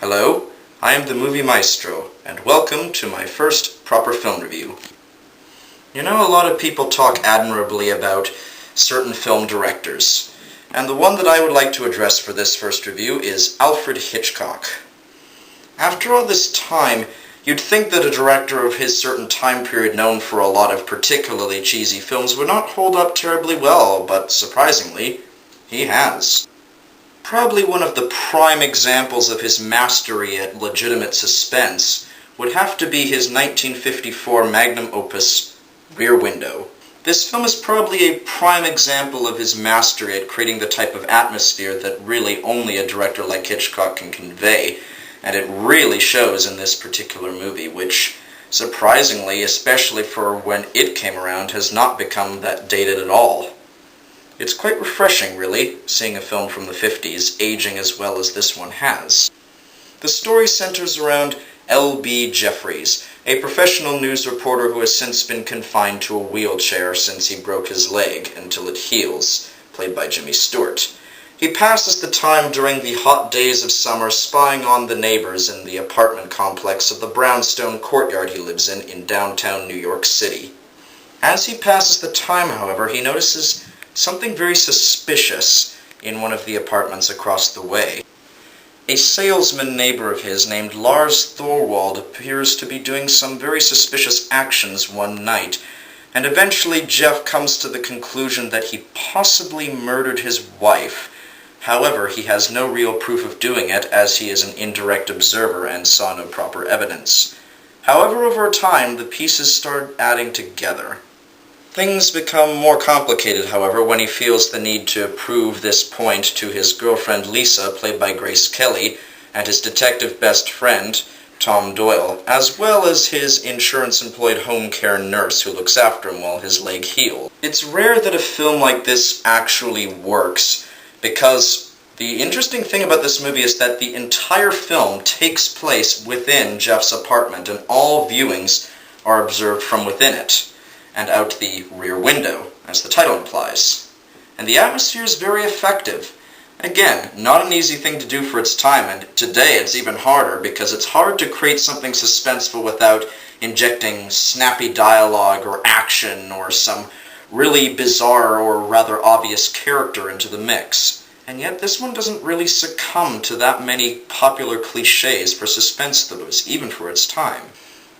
Hello, I am the Movie Maestro, and welcome to my first proper film review. You know, a lot of people talk admirably about certain film directors, and the one that I would like to address for this first review is Alfred Hitchcock. After all this time, you'd think that a director of his certain time period known for a lot of particularly cheesy films would not hold up terribly well, but surprisingly, he has. Probably one of the prime examples of his mastery at legitimate suspense would have to be his 1954 magnum opus, Rear Window. This film is probably a prime example of his mastery at creating the type of atmosphere that really only a director like Hitchcock can convey, and it really shows in this particular movie, which, surprisingly, especially for when it came around, has not become that dated at all. It's quite refreshing, really, seeing a film from the 50s aging as well as this one has. The story centers around L.B. Jeffries, a professional news reporter who has since been confined to a wheelchair since he broke his leg until it heals, played by Jimmy Stewart. He passes the time during the hot days of summer spying on the neighbors in the apartment complex of the brownstone courtyard he lives in downtown New York City. As he passes the time, however, he notices something very suspicious in one of the apartments across the way. A salesman neighbor of his named Lars Thorwald appears to be doing some very suspicious actions one night, and eventually Jeff comes to the conclusion that he possibly murdered his wife. However, he has no real proof of doing it, as he is an indirect observer and saw no proper evidence. However, over time, the pieces start adding together. Things become more complicated, however, when he feels the need to prove this point to his girlfriend Lisa, played by Grace Kelly, and his detective best friend, Tom Doyle, as well as his insurance-employed home care nurse who looks after him while his leg heals. It's rare that a film like this actually works, because the interesting thing about this movie is that the entire film takes place within Jeff's apartment, and all viewings are observed from within it, and out the rear window, as the title implies. And the atmosphere is very effective. Again, not an easy thing to do for its time, and today it's even harder because it's hard to create something suspenseful without injecting snappy dialogue or action or some really bizarre or rather obvious character into the mix. And yet this one doesn't really succumb to that many popular cliches for suspense thrillers, even for its time.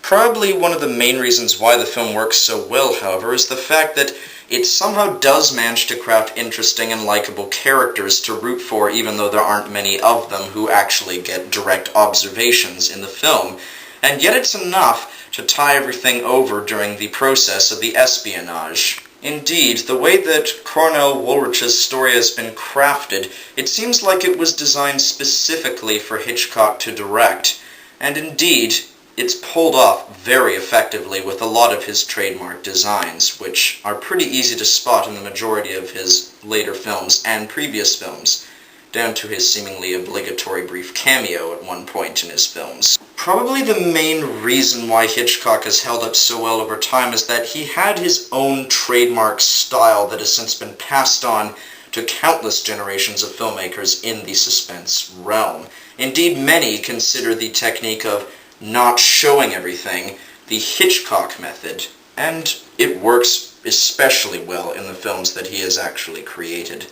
Probably one of the main reasons why the film works so well, however, is the fact that it somehow does manage to craft interesting and likable characters to root for, even though there aren't many of them who actually get direct observations in the film, and yet it's enough to tie everything over during the process of the espionage. Indeed, the way that Cornell Woolrich's story has been crafted, it seems like it was designed specifically for Hitchcock to direct, and indeed, it's pulled off very effectively with a lot of his trademark designs, which are pretty easy to spot in the majority of his later films and previous films, down to his seemingly obligatory brief cameo at one point in his films. Probably the main reason why Hitchcock has held up so well over time is that he had his own trademark style that has since been passed on to countless generations of filmmakers in the suspense realm. Indeed, many consider the technique of not showing everything the Hitchcock method, and it works especially well in the films that he has actually created.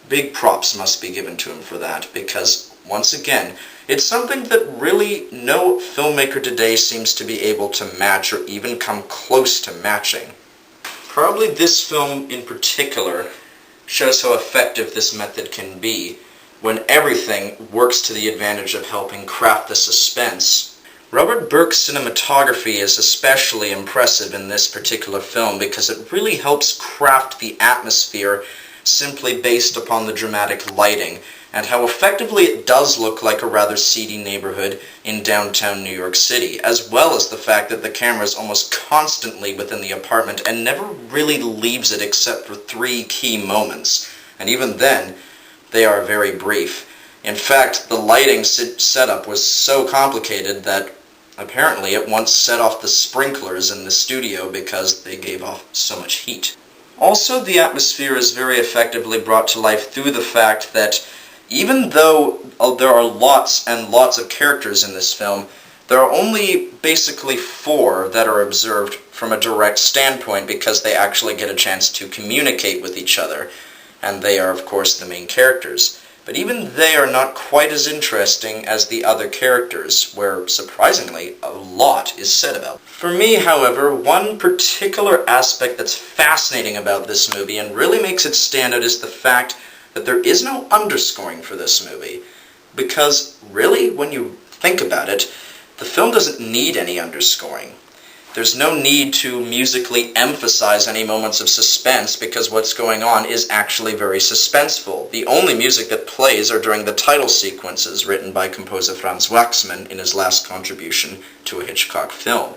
Big props must be given to him for that, because, once again, it's something that really no filmmaker today seems to be able to match or even come close to matching. Probably this film in particular shows how effective this method can be when everything works to the advantage of helping craft the suspense. Robert Burke's cinematography is especially impressive in this particular film because it really helps craft the atmosphere simply based upon the dramatic lighting, and how effectively it does look like a rather seedy neighborhood in downtown New York City, as well as the fact that the camera is almost constantly within the apartment and never really leaves it except for 3 key moments, and even then, they are very brief. In fact, the lighting setup was so complicated that apparently it once set off the sprinklers in the studio because they gave off so much heat. Also, the atmosphere is very effectively brought to life through the fact that Even though there are lots and lots of characters in this film, there are only basically 4 that are observed from a direct standpoint because they actually get a chance to communicate with each other, and they are, of course, the main characters. But even they are not quite as interesting as the other characters, where, surprisingly, a lot is said about. For me, however, one particular aspect that's fascinating about this movie and really makes it stand out is the fact that there is no underscoring for this movie. Because, really, when you think about it, the film doesn't need any underscoring. There's no need to musically emphasize any moments of suspense because what's going on is actually very suspenseful. The only music that plays are during the title sequences written by composer Franz Waxman in his last contribution to a Hitchcock film.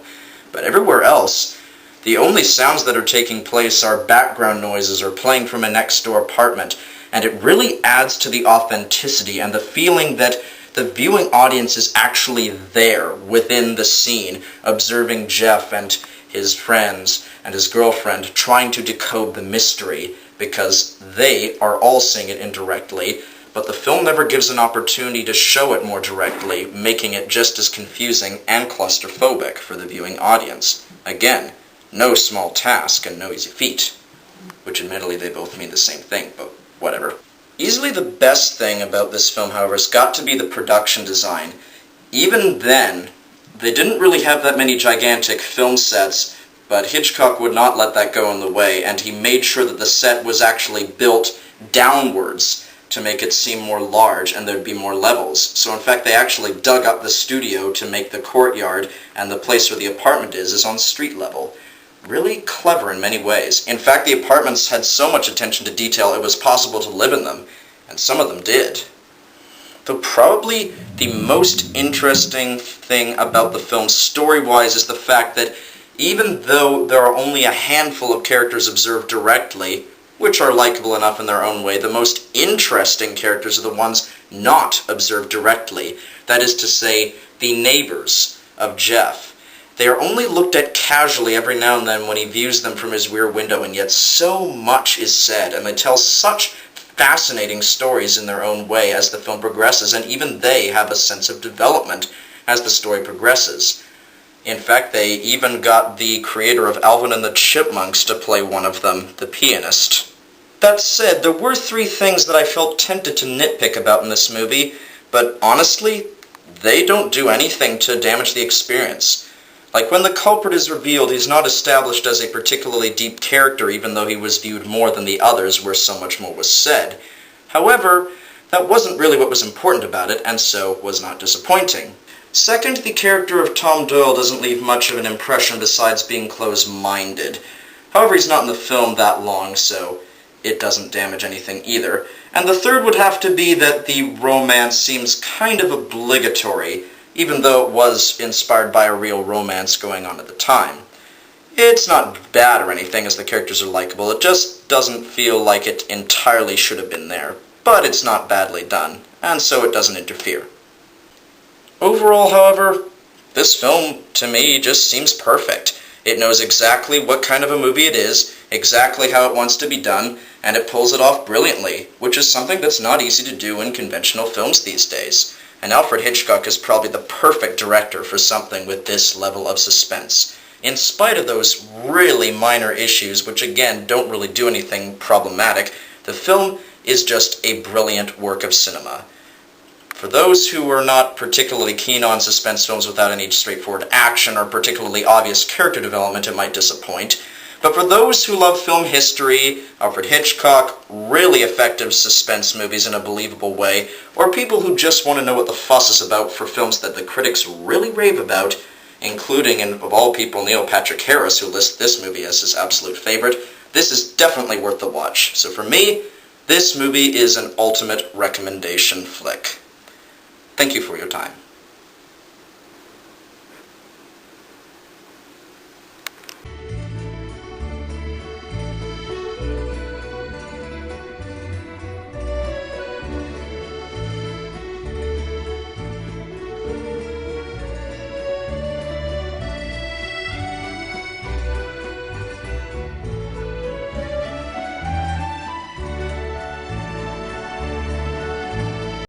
But everywhere else, the only sounds that are taking place are background noises or playing from a next-door apartment, and it really adds to the authenticity and the feeling that the viewing audience is actually there within the scene, observing Jeff and his friends and his girlfriend trying to decode the mystery, because they are all seeing it indirectly, but the film never gives an opportunity to show it more directly, making it just as confusing and claustrophobic for the viewing audience. Again, no small task and no easy feat, which admittedly they both mean the same thing, but whatever. Easily the best thing about this film, however, has got to be the production design. Even then, they didn't really have that many gigantic film sets, but Hitchcock would not let that go in the way, and he made sure that the set was actually built downwards to make it seem more large and there'd be more levels. So in fact, they actually dug up the studio to make the courtyard, and the place where the apartment is on street level. Really clever in many ways. In fact, the apartments had so much attention to detail it was possible to live in them, and some of them did. Though probably the most interesting thing about the film story-wise is the fact that even though there are only a handful of characters observed directly, which are likable enough in their own way, the most interesting characters are the ones not observed directly. That is to say, the neighbors of Jeff. They are only looked at casually every now and then when he views them from his rear window, and yet so much is said, and they tell such fascinating stories in their own way as the film progresses, and even they have a sense of development as the story progresses. In fact, they even got the creator of Alvin and the Chipmunks to play one of them, the pianist. That said, there were 3 things that I felt tempted to nitpick about in this movie, but honestly, they don't do anything to damage the experience. Like when the culprit is revealed, he's not established as a particularly deep character, even though he was viewed more than the others where so much more was said. However, that wasn't really what was important about it, and so was not disappointing. Second, the character of Tom Doyle doesn't leave much of an impression besides being close-minded. However, he's not in the film that long, so it doesn't damage anything either. And the third would have to be that the romance seems kind of obligatory, even though it was inspired by a real romance going on at the time. It's not bad or anything, as the characters are likable, it just doesn't feel like it entirely should have been there. But it's not badly done, and so it doesn't interfere. Overall, however, this film, to me, just seems perfect. It knows exactly what kind of a movie it is, exactly how it wants to be done, and it pulls it off brilliantly, which is something that's not easy to do in conventional films these days. And Alfred Hitchcock is probably the perfect director for something with this level of suspense. In spite of those really minor issues, which again don't really do anything problematic, the film is just a brilliant work of cinema. For those who are not particularly keen on suspense films without any straightforward action or particularly obvious character development, it might disappoint. But for those who love film history, Alfred Hitchcock, really effective suspense movies in a believable way, or people who just want to know what the fuss is about for films that the critics really rave about, including, and of all people, Neil Patrick Harris, who lists this movie as his absolute favorite, this is definitely worth the watch. So for me, this movie is an ultimate recommendation flick. Thank you for your time.